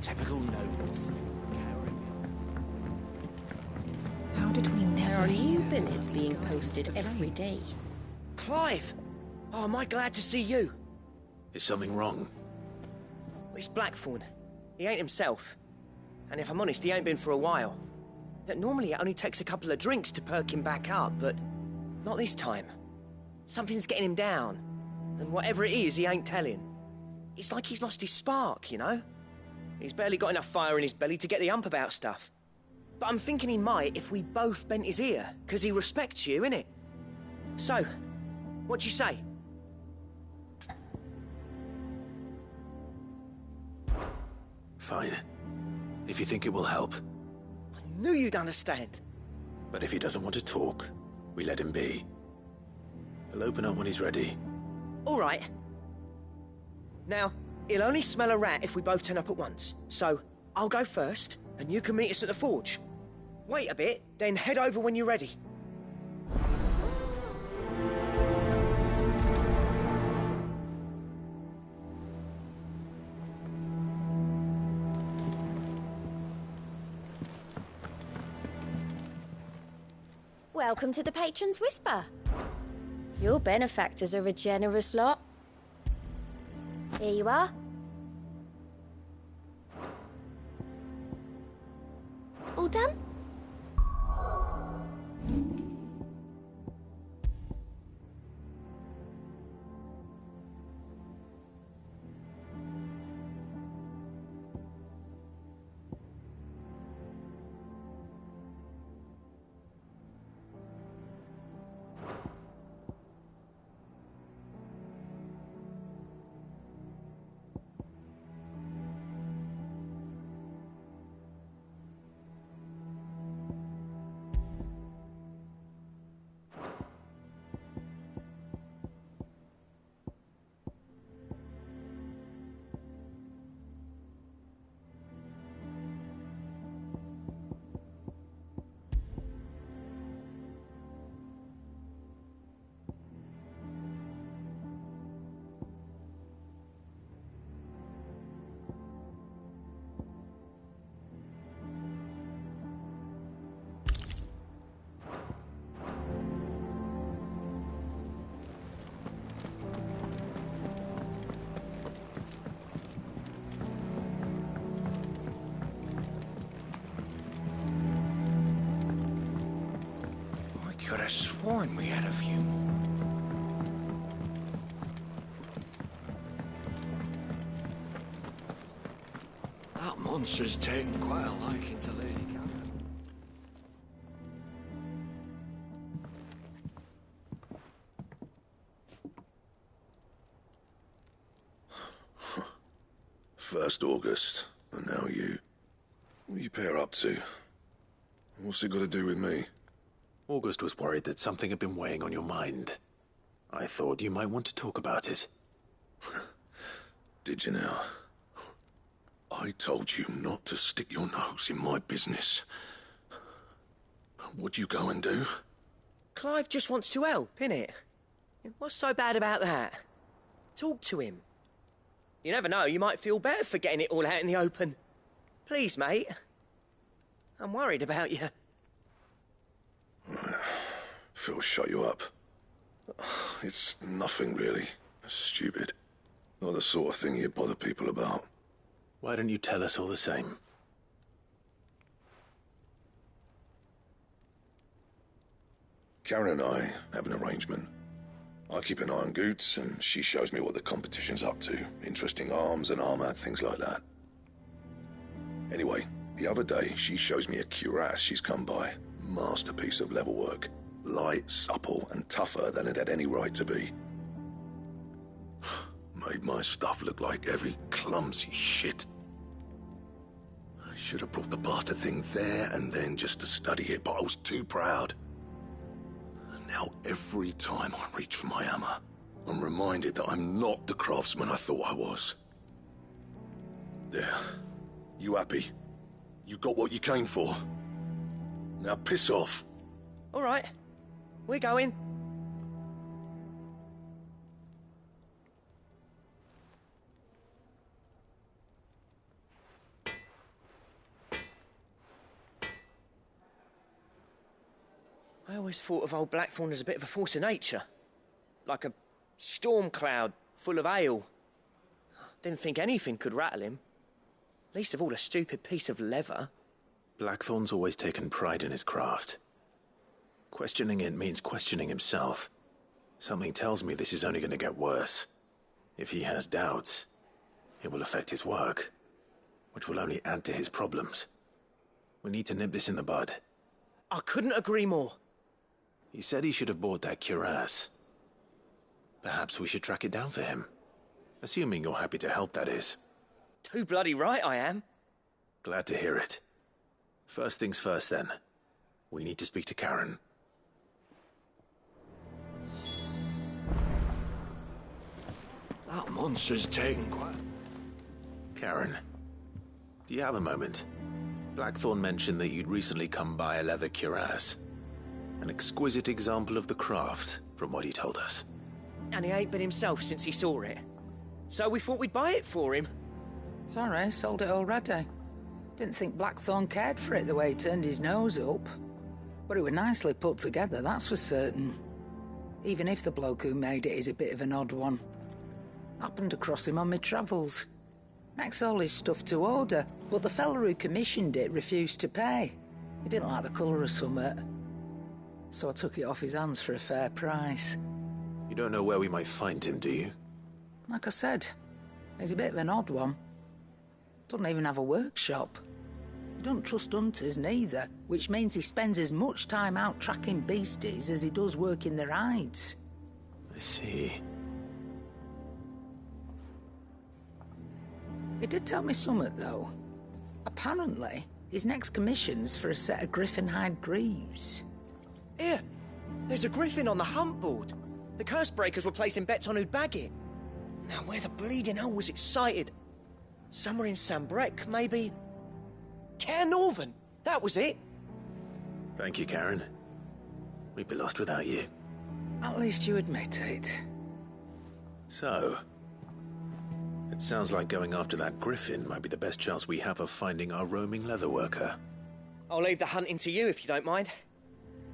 Typical nobles. How did we never There are new hear billets about being these guys posted with the every flame? day. Clive! Oh, am I glad to see you? Is something wrong? It's Blackthorn. He ain't himself. And if I'm honest, he ain't been for a while. That normally it only takes a couple of drinks to perk him back up, but not this time. Something's getting him down. And whatever it is, he ain't telling. It's like he's lost his spark, you know? He's barely got enough fire in his belly to get the ump about stuff. But I'm thinking he might if we both bent his ear, because he respects you, innit? So, what do you say? Fine. If you think it will help. I knew you'd understand. But if he doesn't want to talk, we let him be. He'll open up when he's ready. All right. Now, he'll only smell a rat if we both turn up at once. So, I'll go first, and you can meet us at the forge. Wait a bit, then head over when you're ready. Welcome to the Patron's Whisper. Your benefactors are a generous lot. Here you are. All done? Could have sworn we had a few more. That monster's taken quite a liking to Lady Catherine. First August, and now you. What are you pair up to? What's it got to do with me? August was worried that something had been weighing on your mind. I thought you might want to talk about it. Did you now? I told you not to stick your nose in my business. What'd you go and do? Clive just wants to help, innit? What's so bad about that? Talk to him. You never know, you might feel better for getting it all out in the open. Please, mate. I'm worried about you. Phil shut you up. It's nothing really. Stupid. Not the sort of thing you bother people about. Why don't you tell us all the same? Karen and I have an arrangement. I keep an eye on Goots, and she shows me what the competition's up to. Interesting arms and armor, things like that. Anyway, the other day, she shows me a cuirass she's come by. Masterpiece of level work. Light, supple, and tougher than it had any right to be. Made my stuff look like heavy, clumsy shit. I should have brought the bastard thing there and then just to study it, but I was too proud. And now every time I reach for my hammer, I'm reminded that I'm not the craftsman I thought I was. There. You happy? You got what you came for? Now piss off. All right. We're going. I always thought of old Blackthorn as a bit of a force of nature. Like a storm cloud full of ale. Didn't think anything could rattle him. Least of all a stupid piece of leather. Blackthorn's always taken pride in his craft. Questioning it means questioning himself. Something tells me this is only going to get worse. If he has doubts, it will affect his work, which will only add to his problems. We need to nip this in the bud. I couldn't agree more. He said he should have bought that cuirass. Perhaps we should track it down for him. Assuming you're happy to help, that is. Too bloody right I am. Glad to hear it. First things first, then. We need to speak to Karen. That monster's taken quite... Karen, do you have a moment? Blackthorn mentioned that you'd recently come by a leather cuirass. An exquisite example of the craft, from what he told us. And he ain't been himself since he saw it. So we thought we'd buy it for him. Sorry, sold it already. Didn't think Blackthorn cared for it the way he turned his nose up. But it was nicely put together, that's for certain. Even if the bloke who made it is a bit of an odd one. Happened across him on my travels. Makes all his stuff to order, but the fella who commissioned it refused to pay. He didn't like the colour of summit. So I took it off his hands for a fair price. You don't know where we might find him, do you? Like I said, he's a bit of an odd one. Doesn't even have a workshop. He don't trust hunters neither, which means he spends as much time out tracking beasties as he does working their hides. I see. He did tell me something, though. Apparently, his next commission's for a set of griffin hide greaves. Here, there's a griffin on the hunt board. The curse breakers were placing bets on who'd bag it. Now, where the bleeding hell was it sighted? Somewhere in Sambrec, maybe? Care Northern, that was it. Thank you, Karen. We'd be lost without you. At least you admit it. So, it sounds like going after that griffin might be the best chance we have of finding our roaming leatherworker. I'll leave the hunting to you if you don't mind.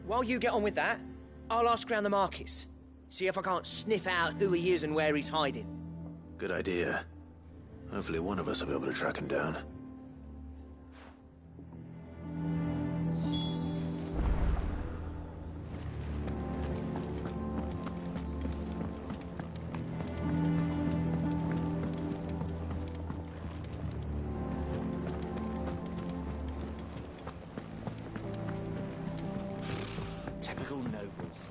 While you get on with that, I'll ask round the markets. See if I can't sniff out who he is and where he's hiding. Good idea. Hopefully one of us will be able to track him down. Typical nobles.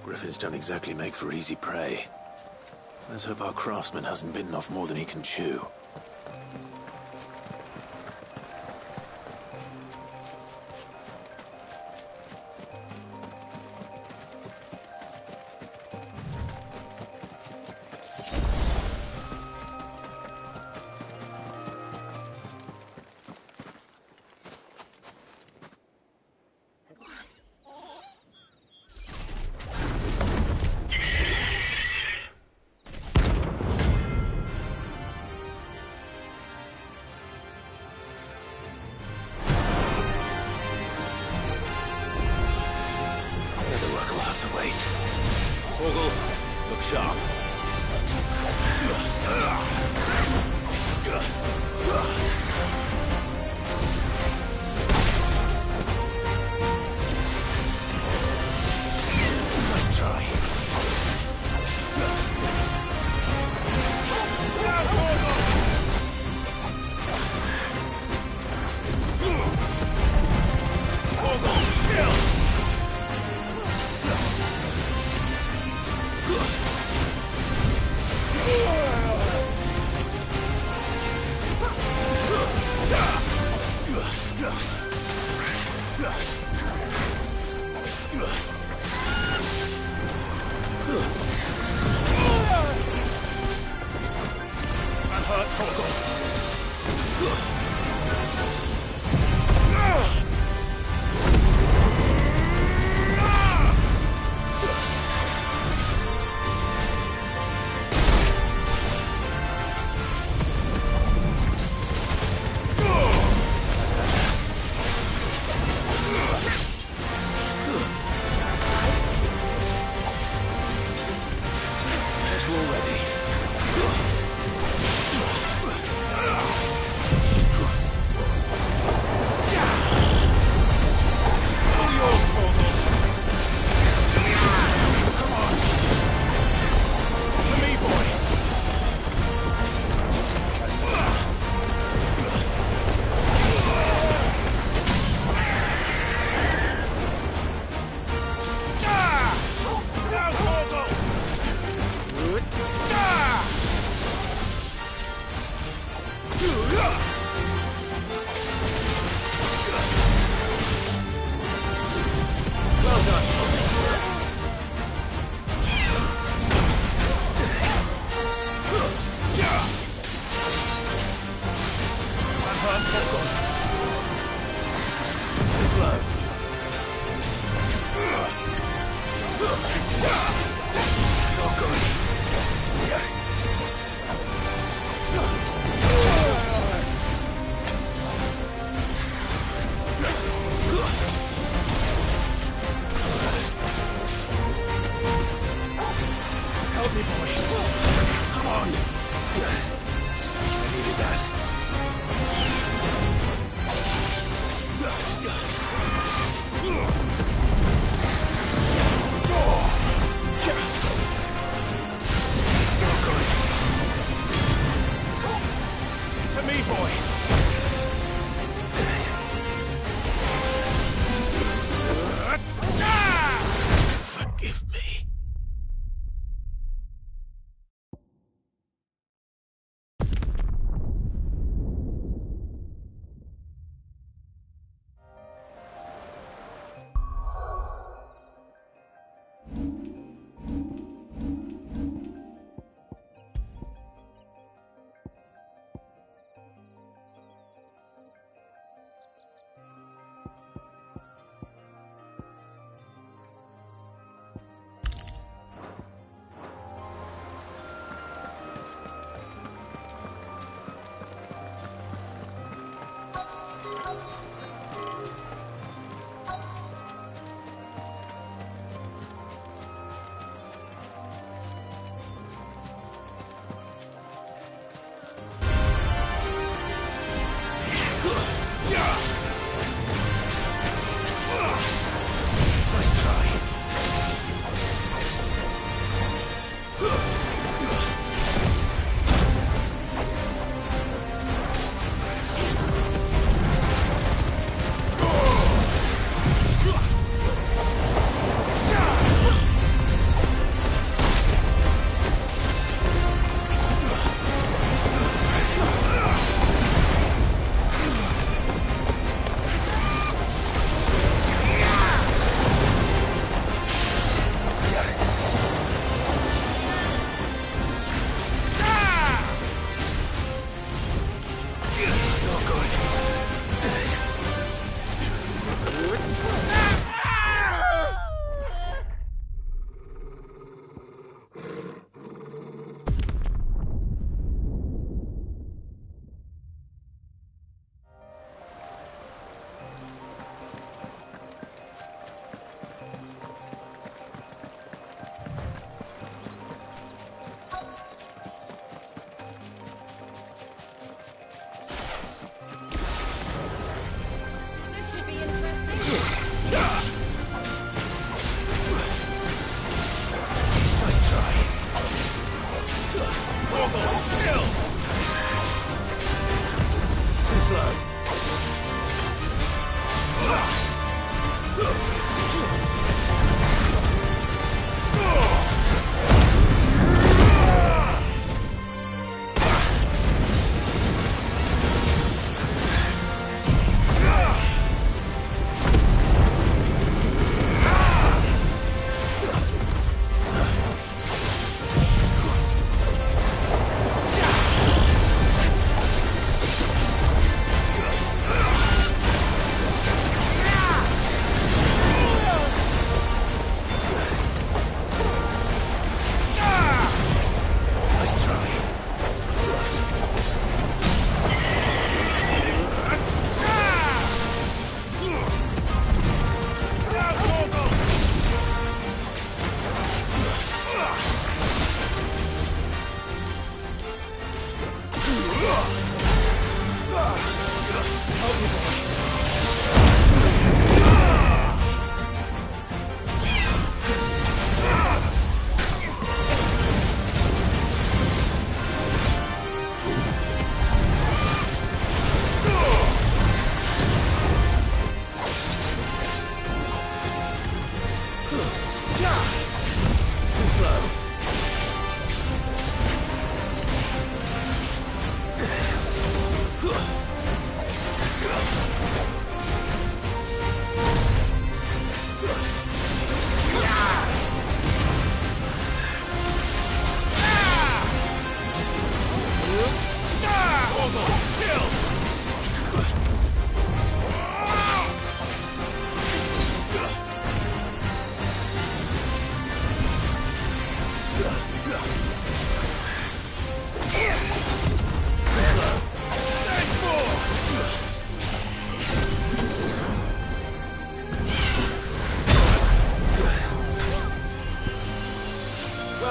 Griffins don't exactly make for easy prey. Let's hope our craftsman hasn't bitten off more than he can chew. Look sharp. Nice try.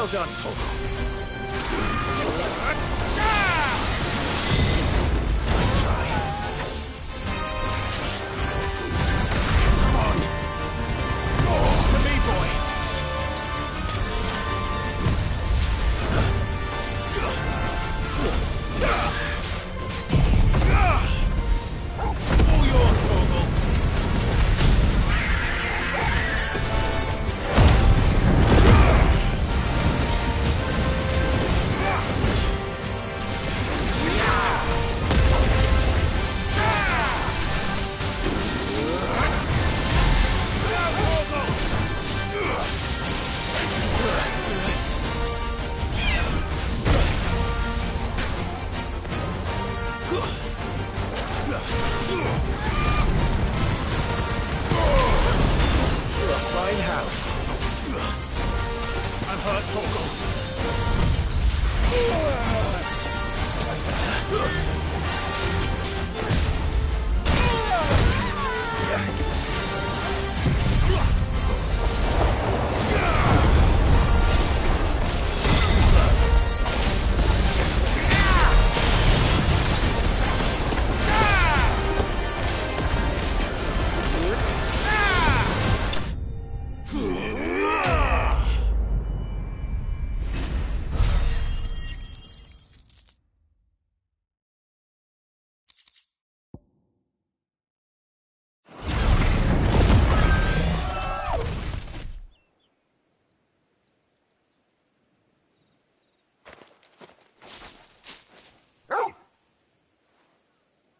Well done, Torgal. Nice try. Come on. Oh, to me, boy. All yours, Torgal. Fine how? I'm hurt, Torgal. That's better.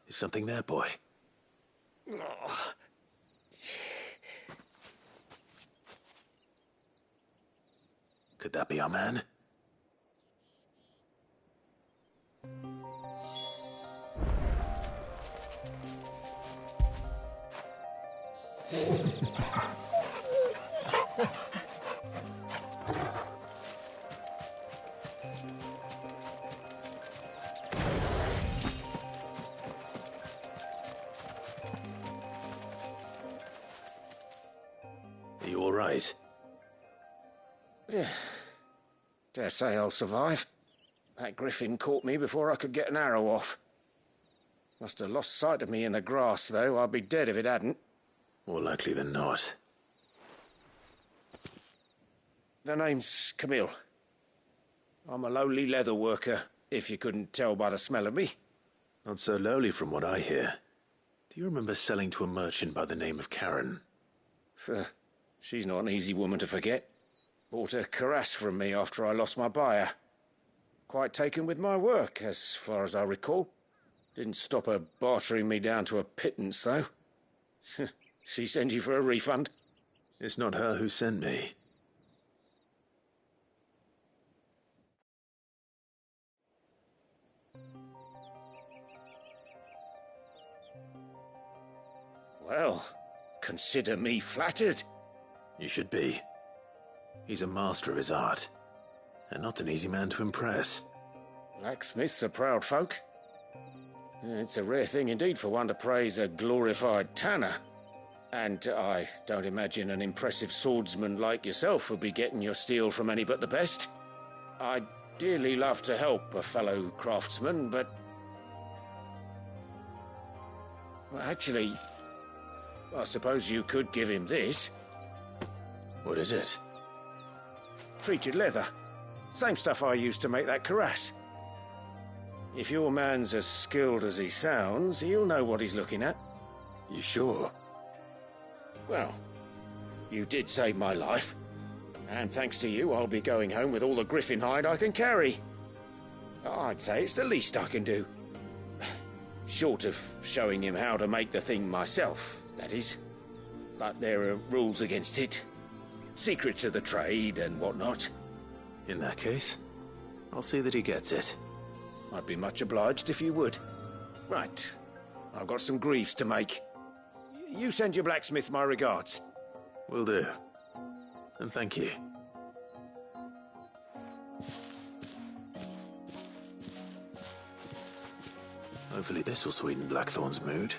Is something there, boy? Could that be our man? Are you all right? Dare say I'll survive. That griffin caught me before I could get an arrow off. Must have lost sight of me in the grass, though. I'd be dead if it hadn't. More likely than not. The name's Camille. I'm a lowly leather worker, if you couldn't tell by the smell of me. Not so lowly from what I hear. Do you remember selling to a merchant by the name of Karen? She's not an easy woman to forget. Bought a cuirass from me after I lost my buyer. Quite taken with my work, as far as I recall. Didn't stop her bartering me down to a pittance, though. She sent you for a refund? It's not her who sent me. Well, consider me flattered. You should be. He's a master of his art, and not an easy man to impress. Blacksmiths are proud folk. It's a rare thing indeed for one to praise a glorified tanner. And I don't imagine an impressive swordsman like yourself would be getting your steel from any but the best. I'd dearly love to help a fellow craftsman, but... Well, actually, I suppose you could give him this. What is it? Treated leather. Same stuff I used to make that cuirass. If your man's as skilled as he sounds, he'll know what he's looking at. You sure? Well, you did save my life. And thanks to you, I'll be going home with all the griffin hide I can carry. I'd say it's the least I can do. Short of showing him how to make the thing myself, that is. But there are rules against it. Secrets of the trade and whatnot. In that case, I'll see that he gets it. I'd be much obliged if you would. Right. I've got some greaves to make. You send your blacksmith my regards. Will do. And thank you. Hopefully this will sweeten Blackthorn's mood.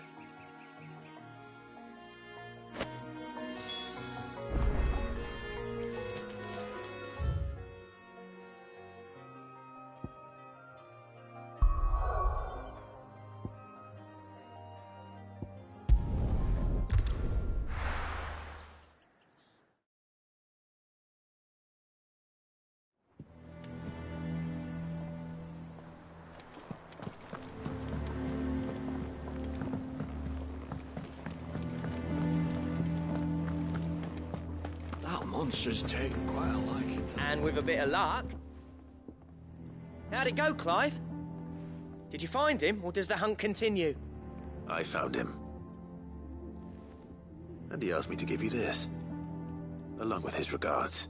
monster's taken quite a liking to... And with a bit of luck. How'd it go, Clive? Did you find him, or does the hunt continue? I found him. And he asked me to give you this, along with his regards.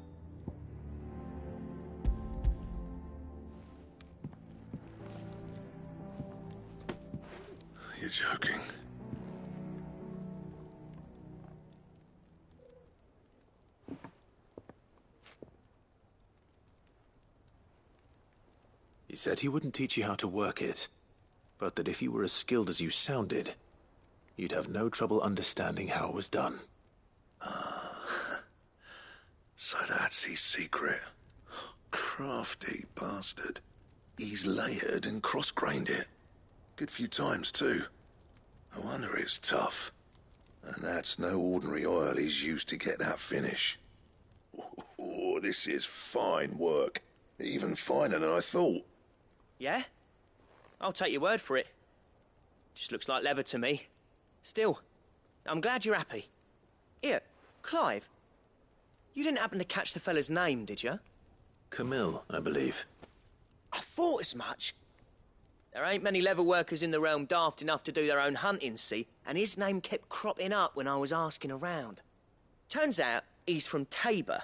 You're joking. He said he wouldn't teach you how to work it, but that if you were as skilled as you sounded, you'd have no trouble understanding how it was done. So that's his secret. Crafty bastard. He's layered and cross-grained it. Good few times, too. No wonder it's tough. And that's no ordinary oil he's used to get that finish. Oh, this is fine work. Even finer than I thought. Yeah? I'll take your word for it. Just looks like leather to me. Still, I'm glad you're happy. Here, Clive. You didn't happen to catch the fella's name, did you? Camille, I believe. I thought as much. There ain't many leather workers in the realm daft enough to do their own hunting, see? And his name kept cropping up when I was asking around. Turns out he's from Tabor.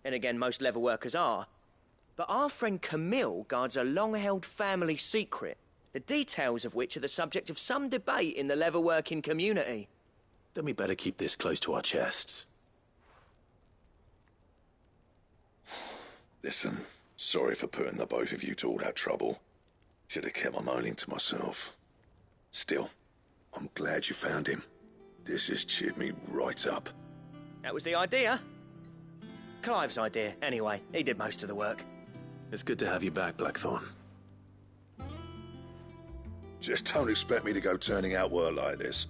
And again, most leather workers are. But our friend Camille guards a long-held family secret, the details of which are the subject of some debate in the leather-working community. Then we better keep this close to our chests. Listen, sorry for putting the both of you to all that trouble. Should have kept my moaning to myself. Still, I'm glad you found him. This has cheered me right up. That was the idea. Clive's idea, anyway. He did most of the work. It's good to have you back, Blackthorn. Just don't expect me to go turning out work like this.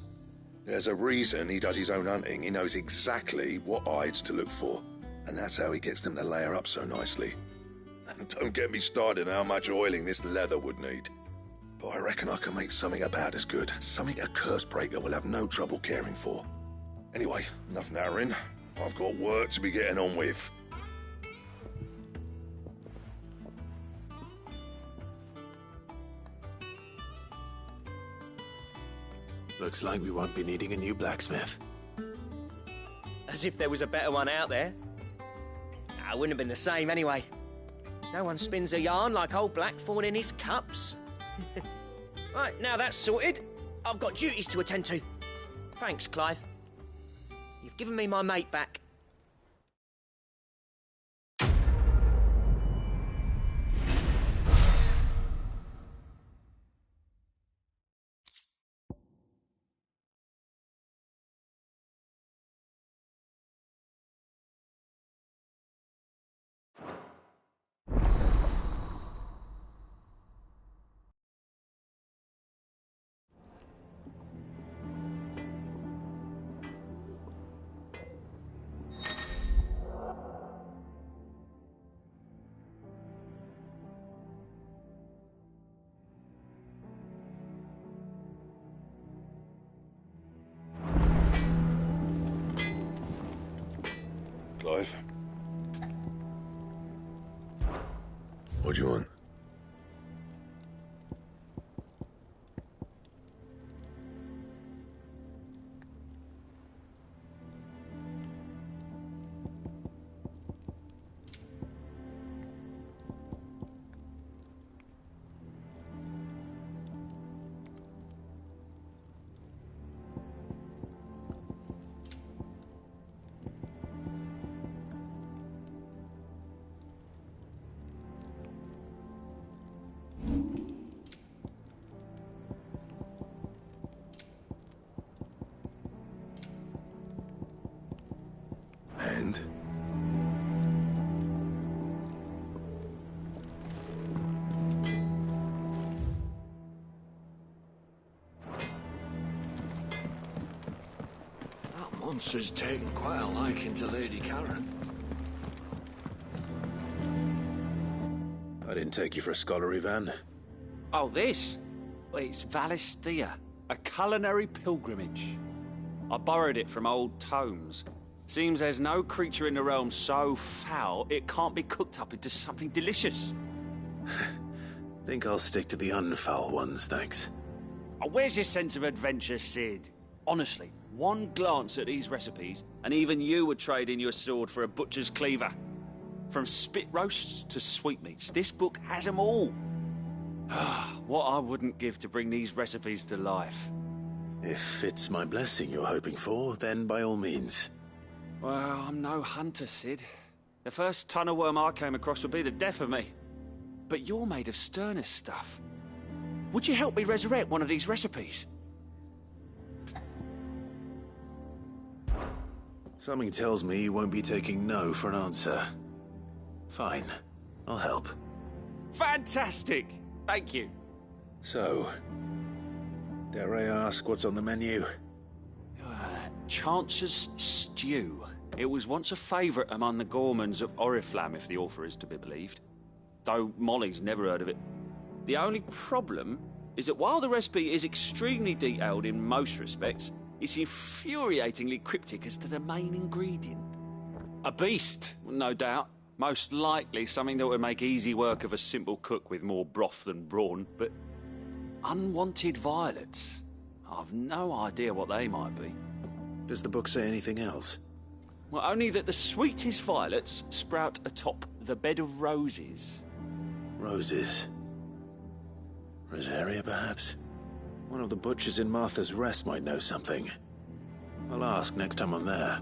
There's a reason he does his own hunting. He knows exactly what hides to look for. And that's how he gets them to layer up so nicely. And don't get me started on how much oiling this leather would need. But I reckon I can make something about as good. Something a curse breaker will have no trouble caring for. Anyway, enough narrowing. I've got work to be getting on with. Looks like we won't be needing a new blacksmith. As if there was a better one out there. It wouldn't have been the same anyway. No one spins a yarn like old Blackthorn in his cups. Right, now that's sorted, I've got duties to attend to. Thanks, Clive. You've given me my mate back. Clive? What do you want? And? That monster's taken quite a liking to Lady Karen. I didn't take you for a scholarly van. Oh, this? Well, it's Valisthea, a culinary pilgrimage. I borrowed it from old tomes. Seems there's no creature in the realm so foul it can't be cooked up into something delicious. Think I'll stick to the unfoul ones, thanks. Oh, where's your sense of adventure, Sid? Honestly, one glance at these recipes, and even you would trade in your sword for a butcher's cleaver. From spit roasts to sweetmeats, this book has them all. What I wouldn't give to bring these recipes to life. If it's my blessing you're hoping for, then by all means. Well, I'm no hunter, Sid. The first ton of worm I came across would be the death of me. But you're made of sterner stuff. Would you help me resurrect one of these recipes? Something tells me you won't be taking no for an answer. Fine, I'll help. Fantastic! Thank you. So, dare I ask what's on the menu? Chance's Stew. It was once a favourite among the gourmands of Oriflamme, if the author is to be believed. Though Molly's never heard of it. The only problem is that while the recipe is extremely detailed in most respects, it's infuriatingly cryptic as to the main ingredient. A beast, no doubt. Most likely something that would make easy work of a simple cook with more broth than brawn, but unwanted violets. I've no idea what they might be. Does the book say anything else? Well, only that the sweetest violets sprout atop the bed of roses. Roses. Rosaria, perhaps? One of the butchers in Martha's Rest might know something. I'll ask next time I'm there.